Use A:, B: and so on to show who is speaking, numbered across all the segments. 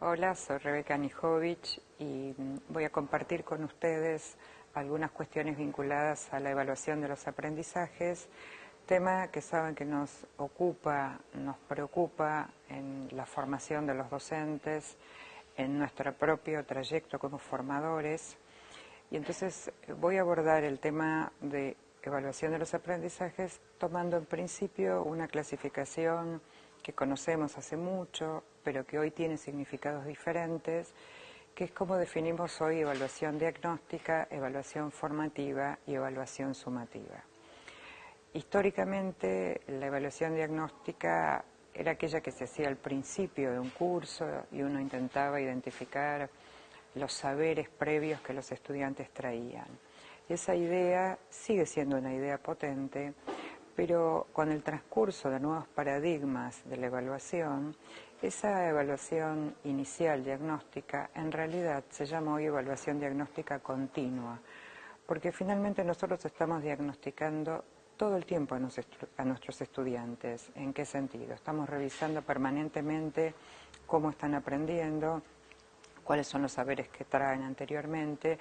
A: Hola, soy Rebeca Nijovic y voy a compartir con ustedes algunas cuestiones vinculadas a la evaluación de los aprendizajes, tema que saben que nos ocupa, nos preocupa en la formación de los docentes, en nuestro propio trayecto como formadores. Y entonces voy a abordar el tema de evaluación de los aprendizajes tomando en principio una clasificación que conocemos hace mucho, pero que hoy tiene significados diferentes, que es como definimos hoy evaluación diagnóstica, evaluación formativa y evaluación sumativa. Históricamente, la evaluación diagnóstica era aquella que se hacía al principio de un curso y uno intentaba identificar los saberes previos que los estudiantes traían. Y esa idea sigue siendo una idea potente, pero con el transcurso de nuevos paradigmas de la evaluación, esa evaluación inicial diagnóstica en realidad se llama hoy evaluación diagnóstica continua, porque finalmente nosotros estamos diagnosticando todo el tiempo a nuestros estudiantes. ¿En qué sentido? Estamos revisando permanentemente cómo están aprendiendo, cuáles son los saberes que traen anteriormente,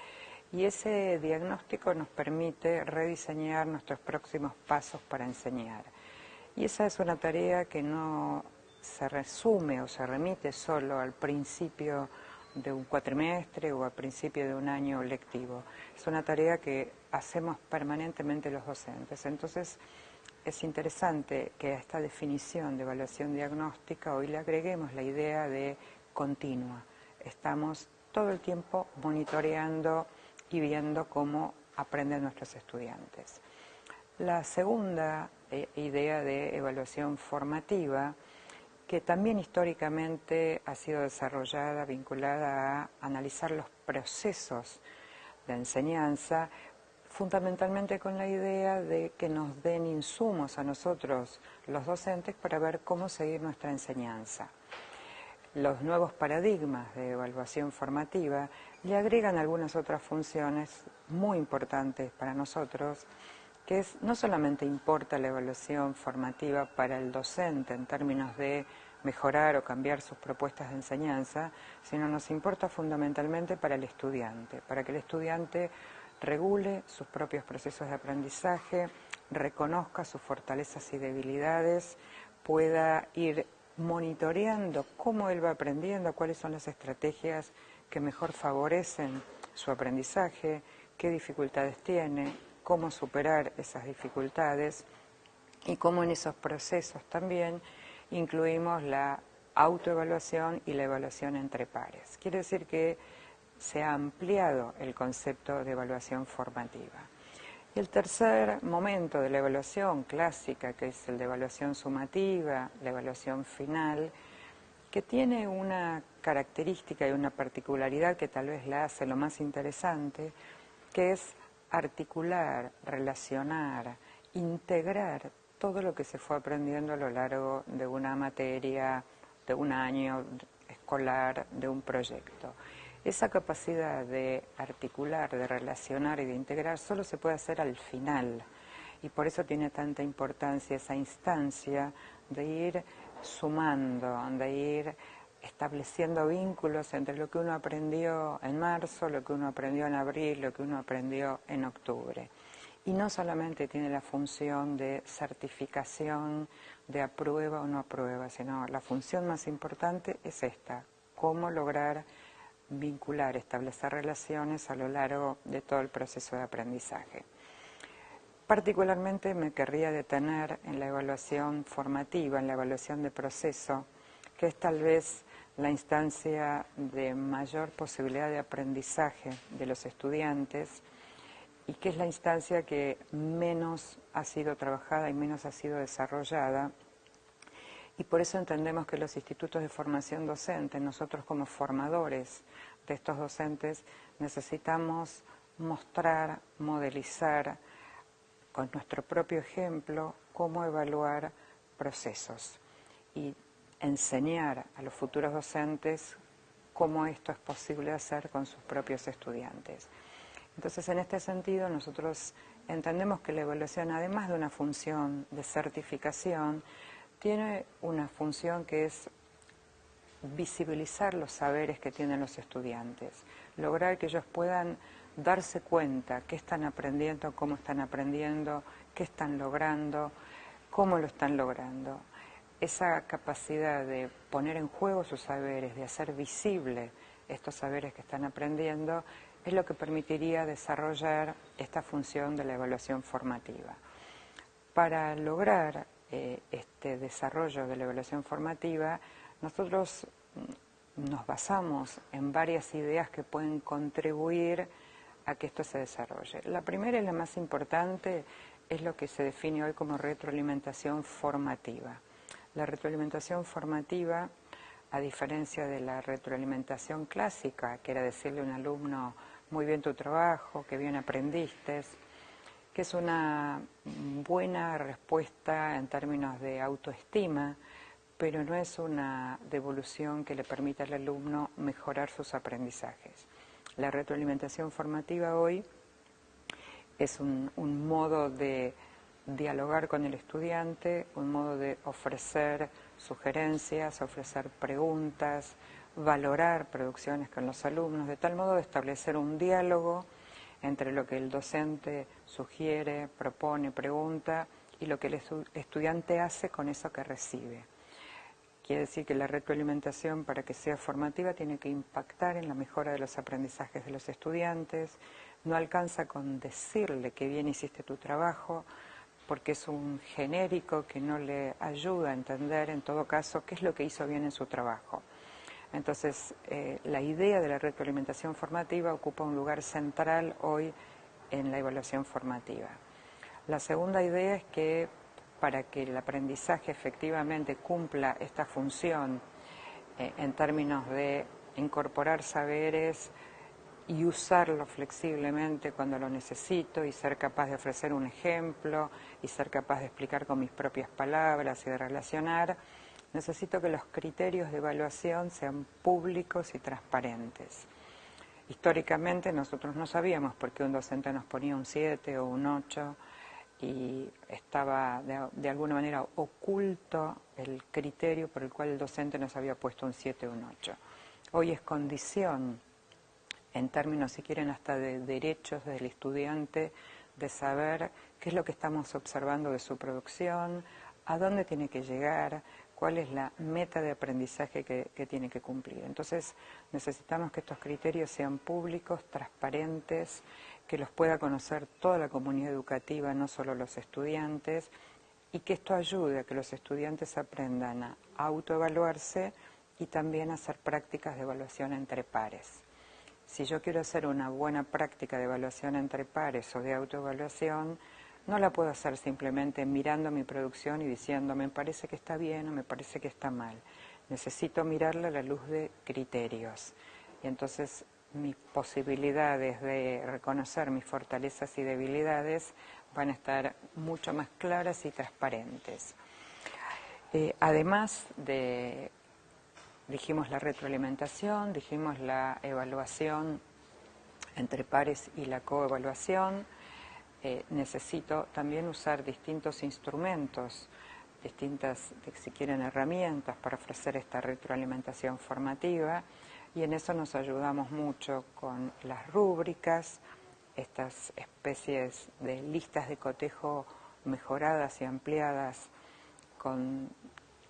A: y ese diagnóstico nos permite rediseñar nuestros próximos pasos para enseñar. Y esa es una tarea que no se resume o se remite solo al principio de un cuatrimestre o al principio de un año lectivo. Es una tarea que hacemos permanentemente los docentes. Entonces, es interesante que a esta definición de evaluación diagnóstica hoy le agreguemos la idea de continua. Estamos todo el tiempo monitoreando y viendo cómo aprenden nuestros estudiantes. La segunda idea de evaluación formativa, que también históricamente ha sido desarrollada, vinculada a analizar los procesos de enseñanza, fundamentalmente con la idea de que nos den insumos a nosotros, los docentes, para ver cómo seguir nuestra enseñanza. Los nuevos paradigmas de evaluación formativa le agregan algunas otras funciones muy importantes para nosotros, que es, no solamente importa la evaluación formativa para el docente en términos de mejorar o cambiar sus propuestas de enseñanza, sino nos importa fundamentalmente para el estudiante, para que el estudiante regule sus propios procesos de aprendizaje, reconozca sus fortalezas y debilidades, pueda ir monitoreando cómo él va aprendiendo, cuáles son las estrategias que mejor favorecen su aprendizaje, qué dificultades tiene, cómo superar esas dificultades y cómo en esos procesos también incluimos la autoevaluación y la evaluación entre pares. Quiere decir que se ha ampliado el concepto de evaluación formativa. Y el tercer momento de la evaluación clásica, que es el de evaluación sumativa, la evaluación final, que tiene una característica y una particularidad que tal vez la hace lo más interesante, que es articular, relacionar, integrar todo lo que se fue aprendiendo a lo largo de una materia, de un año escolar, de un proyecto. Esa capacidad de articular, de relacionar y de integrar solo se puede hacer al final, y por eso tiene tanta importancia esa instancia de ir sumando, de ir estableciendo vínculos entre lo que uno aprendió en marzo, lo que uno aprendió en abril, lo que uno aprendió en octubre. Y no solamente tiene la función de certificación, de aprueba o no aprueba, sino la función más importante es esta: cómo lograr vincular, establecer relaciones a lo largo de todo el proceso de aprendizaje. Particularmente me querría detener en la evaluación formativa, en la evaluación de proceso, que es tal vez la instancia de mayor posibilidad de aprendizaje de los estudiantes y que es la instancia que menos ha sido trabajada y menos ha sido desarrollada. Y por eso entendemos que los institutos de formación docente, nosotros como formadores de estos docentes, necesitamos mostrar, modelizar con nuestro propio ejemplo cómo evaluar procesos y enseñar a los futuros docentes cómo esto es posible hacer con sus propios estudiantes. Entonces, en este sentido, nosotros entendemos que la evaluación, además de una función de certificación, tiene una función que es visibilizar los saberes que tienen los estudiantes, lograr que ellos puedan darse cuenta qué están aprendiendo, cómo están aprendiendo, qué están logrando, cómo lo están logrando. Esa capacidad de poner en juego sus saberes, de hacer visible estos saberes que están aprendiendo, es lo que permitiría desarrollar esta función de la evaluación formativa. Para lograr este desarrollo de la evaluación formativa, nosotros nos basamos en varias ideas que pueden contribuir a que esto se desarrolle. La primera y la más importante es lo que se define hoy como retroalimentación formativa. La retroalimentación formativa, a diferencia de la retroalimentación clásica, que era decirle a un alumno, muy bien tu trabajo, que bien aprendiste, que es una buena respuesta en términos de autoestima, pero no es una devolución que le permita al alumno mejorar sus aprendizajes. La retroalimentación formativa hoy es un modo de dialogar con el estudiante, un modo de ofrecer sugerencias, ofrecer preguntas, valorar producciones con los alumnos, de tal modo de establecer un diálogo entre lo que el docente sugiere, propone, pregunta y lo que el estudiante hace con eso que recibe. Quiere decir que la retroalimentación, para que sea formativa, tiene que impactar en la mejora de los aprendizajes de los estudiantes. No alcanza con decirle que bien hiciste tu trabajo, porque es un genérico que no le ayuda a entender, en todo caso, qué es lo que hizo bien en su trabajo. Entonces, la idea de la retroalimentación formativa ocupa un lugar central hoy en la evaluación formativa. La segunda idea es que para que el aprendizaje efectivamente cumpla esta función en términos de incorporar saberes y usarlo flexiblemente cuando lo necesito y ser capaz de ofrecer un ejemplo y ser capaz de explicar con mis propias palabras y de relacionar, necesito que los criterios de evaluación sean públicos y transparentes. Históricamente nosotros no sabíamos por qué un docente nos ponía un 7 o un 8 y estaba de alguna manera oculto el criterio por el cual el docente nos había puesto un 7 o un 8. Hoy es condición, en términos, si quieren, hasta de derechos del estudiante, de saber qué es lo que estamos observando de su producción, a dónde tiene que llegar, cuál es la meta de aprendizaje que tiene que cumplir. Entonces, necesitamos que estos criterios sean públicos, transparentes, que los pueda conocer toda la comunidad educativa, no solo los estudiantes, y que esto ayude a que los estudiantes aprendan a autoevaluarse y también a hacer prácticas de evaluación entre pares. Si yo quiero hacer una buena práctica de evaluación entre pares o de autoevaluación, no la puedo hacer simplemente mirando mi producción y diciendo me parece que está bien o me parece que está mal. Necesito mirarla a la luz de criterios. Y entonces mis posibilidades de reconocer mis fortalezas y debilidades van a estar mucho más claras y transparentes. Además de, dijimos la retroalimentación, dijimos la evaluación entre pares y la coevaluación, necesito también usar distintos instrumentos, distintas, si quieren, herramientas para ofrecer esta retroalimentación formativa, y en eso nos ayudamos mucho con las rúbricas, estas especies de listas de cotejo mejoradas y ampliadas con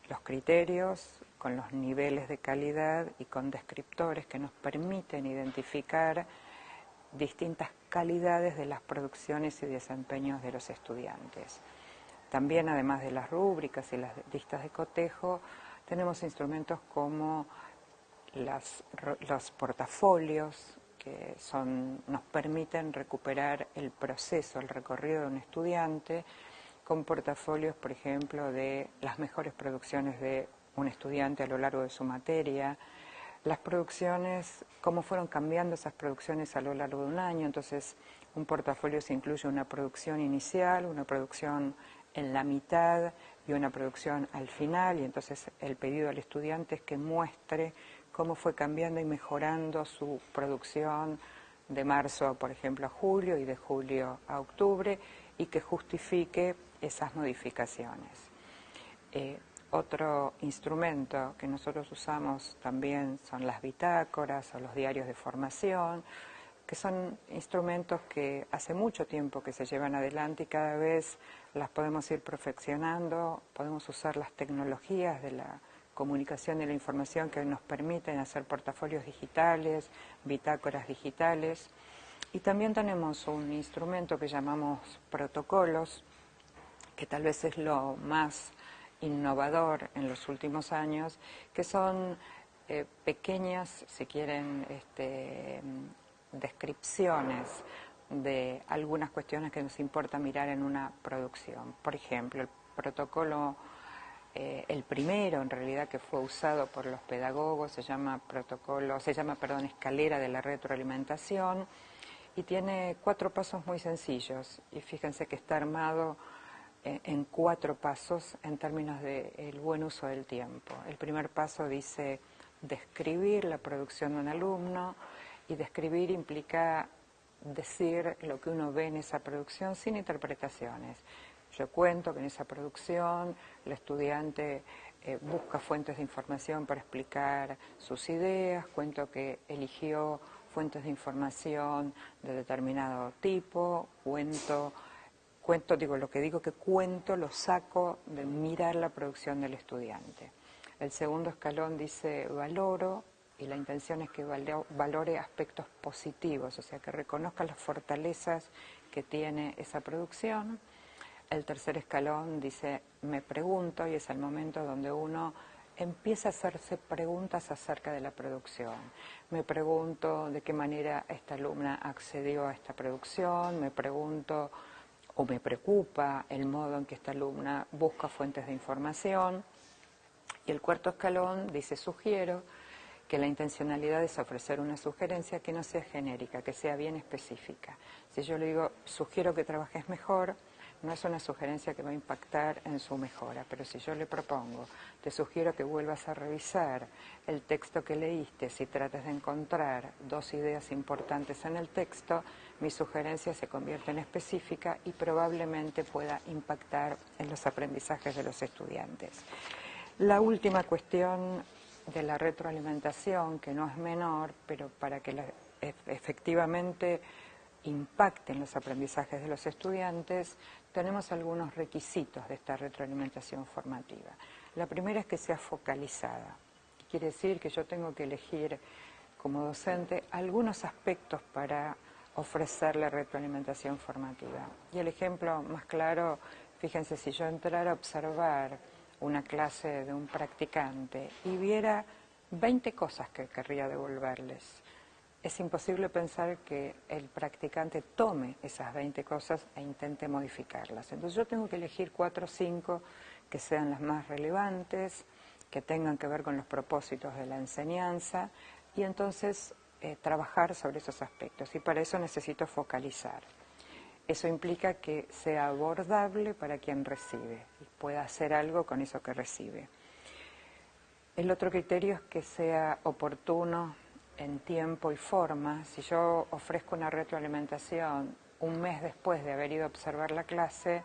A: los criterios, con los niveles de calidad y con descriptores que nos permiten identificar distintas calidades de las producciones y desempeños de los estudiantes. También, además de las rúbricas y las listas de cotejo, tenemos instrumentos como los portafolios, que nos permiten recuperar el proceso, el recorrido de un estudiante, con portafolios, por ejemplo, de las mejores producciones de un estudiante a lo largo de su materia, las producciones, cómo fueron cambiando esas producciones a lo largo de un año. Entonces, un portafolio se incluye una producción inicial, una producción en la mitad y una producción al final, y entonces el pedido al estudiante es que muestre cómo fue cambiando y mejorando su producción de marzo, por ejemplo, a julio y de julio a octubre, y que justifique esas modificaciones. Otro instrumento que nosotros usamos también son las bitácoras o los diarios de formación, que son instrumentos que hace mucho tiempo que se llevan adelante y cada vez las podemos ir perfeccionando, podemos usar las tecnologías de la comunicación y la información que nos permiten hacer portafolios digitales, bitácoras digitales. Y también tenemos un instrumento que llamamos protocolos, que tal vez es lo más innovador en los últimos años, que son pequeñas, si quieren, descripciones de algunas cuestiones que nos importa mirar en una producción. Por ejemplo, el protocolo, el primero en realidad que fue usado por los pedagogos, se llama escalera de la retroalimentación, y tiene 4 pasos muy sencillos, y fíjense que está armado en 4 pasos en términos del buen uso del tiempo. El primer paso dice describir la producción de un alumno, y describir implica decir lo que uno ve en esa producción sin interpretaciones. Yo cuento que en esa producción el estudiante busca fuentes de información para explicar sus ideas, cuento que eligió fuentes de información de determinado tipo, lo que digo que cuento lo saco de mirar la producción del estudiante. El segundo escalón dice valoro, y la intención es que valore aspectos positivos, o sea, que reconozca las fortalezas que tiene esa producción. El tercer escalón dice me pregunto, y es el momento donde uno empieza a hacerse preguntas acerca de la producción. Me pregunto de qué manera esta alumna accedió a esta producción, me pregunto o me preocupa el modo en que esta alumna busca fuentes de información. Y el cuarto escalón dice sugiero, que la intencionalidad es ofrecer una sugerencia que no sea genérica, que sea bien específica. Si yo le digo sugiero que trabajes mejor, no es una sugerencia que va a impactar en su mejora, pero si yo le propongo, te sugiero que vuelvas a revisar el texto que leíste, si tratas de encontrar 2 ideas importantes en el texto, mi sugerencia se convierte en específica y probablemente pueda impactar en los aprendizajes de los estudiantes. La última cuestión de la retroalimentación, que no es menor, pero para que efectivamente impacten los aprendizajes de los estudiantes, tenemos algunos requisitos de esta retroalimentación formativa. La primera es que sea focalizada. Quiere decir que yo tengo que elegir como docente algunos aspectos para ofrecer la retroalimentación formativa. Y el ejemplo más claro, fíjense, si yo entrara a observar una clase de un practicante y viera 20 cosas que querría devolverles, es imposible pensar que el practicante tome esas 20 cosas e intente modificarlas. Entonces yo tengo que elegir 4 o 5 que sean las más relevantes, que tengan que ver con los propósitos de la enseñanza, y entonces trabajar sobre esos aspectos. Y para eso necesito focalizar. Eso implica que sea abordable para quien recibe y pueda hacer algo con eso que recibe. El otro criterio es que sea oportuno en tiempo y forma. Si yo ofrezco una retroalimentación un mes después de haber ido a observar la clase,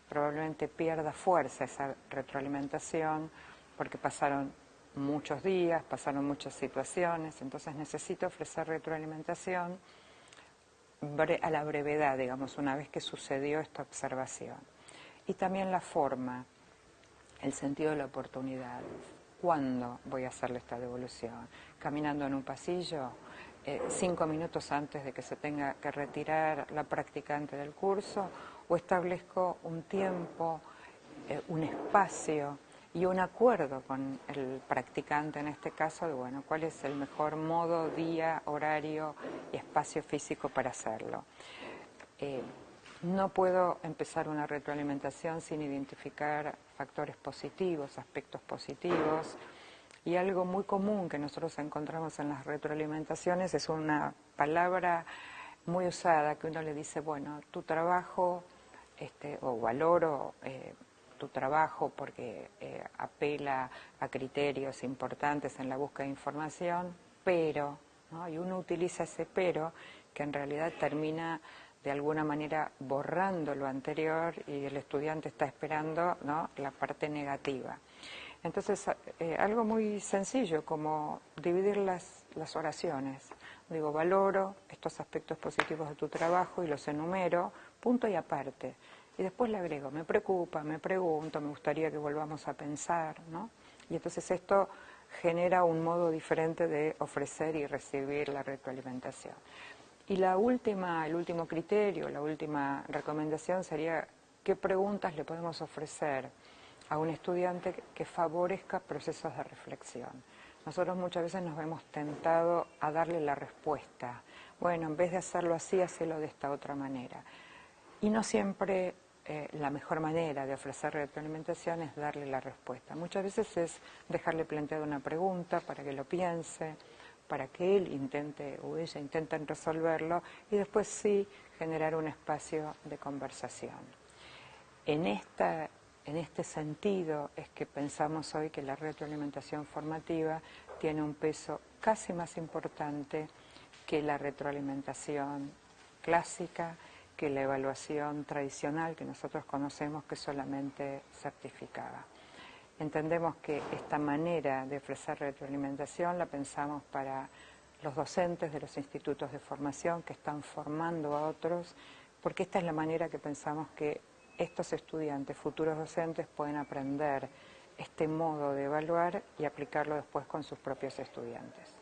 A: probablemente pierda fuerza esa retroalimentación porque pasaron muchos días, pasaron muchas situaciones, entonces necesito ofrecer retroalimentación a la brevedad, digamos, una vez que sucedió esta observación. Y también la forma, el sentido de la oportunidad. ¿Cuándo voy a hacerle esta devolución? ¿Caminando en un pasillo? 5 minutos antes de que se tenga que retirar la practicante del curso, o establezco un tiempo, un espacio y un acuerdo con el practicante en este caso de, bueno, cuál es el mejor modo, día, horario y espacio físico para hacerlo. No puedo empezar una retroalimentación sin identificar factores positivos, aspectos positivos. Y algo muy común que nosotros encontramos en las retroalimentaciones es una palabra muy usada que uno le dice, bueno, tu trabajo, o valoro tu trabajo porque apela a criterios importantes en la búsqueda de información, pero, ¿no? Y uno utiliza ese pero que en realidad termina de alguna manera borrando lo anterior y el estudiante está esperando, ¿no?, la parte negativa. Entonces, algo muy sencillo como dividir las oraciones. Digo, valoro estos aspectos positivos de tu trabajo y los enumero, punto y aparte. Y después le agrego, me preocupa, me pregunto, me gustaría que volvamos a pensar, ¿no? Y entonces esto genera un modo diferente de ofrecer y recibir la retroalimentación. Y el último criterio, la última recomendación sería qué preguntas le podemos ofrecer a un estudiante que favorezca procesos de reflexión. Nosotros muchas veces nos vemos tentados a darle la respuesta. Bueno, en vez de hacerlo así, hacelo de esta otra manera. Y no siempre la mejor manera de ofrecer retroalimentación es darle la respuesta. Muchas veces es dejarle planteada una pregunta para que lo piense, para que él intente o ella intenten resolverlo y después sí generar un espacio de conversación. En este sentido es que pensamos hoy que la retroalimentación formativa tiene un peso casi más importante que la retroalimentación clásica, que la evaluación tradicional que nosotros conocemos que solamente certificaba. Entendemos que esta manera de ofrecer retroalimentación la pensamos para los docentes de los institutos de formación que están formando a otros, porque esta es la manera que pensamos que estos estudiantes, futuros docentes, pueden aprender este modo de evaluar y aplicarlo después con sus propios estudiantes.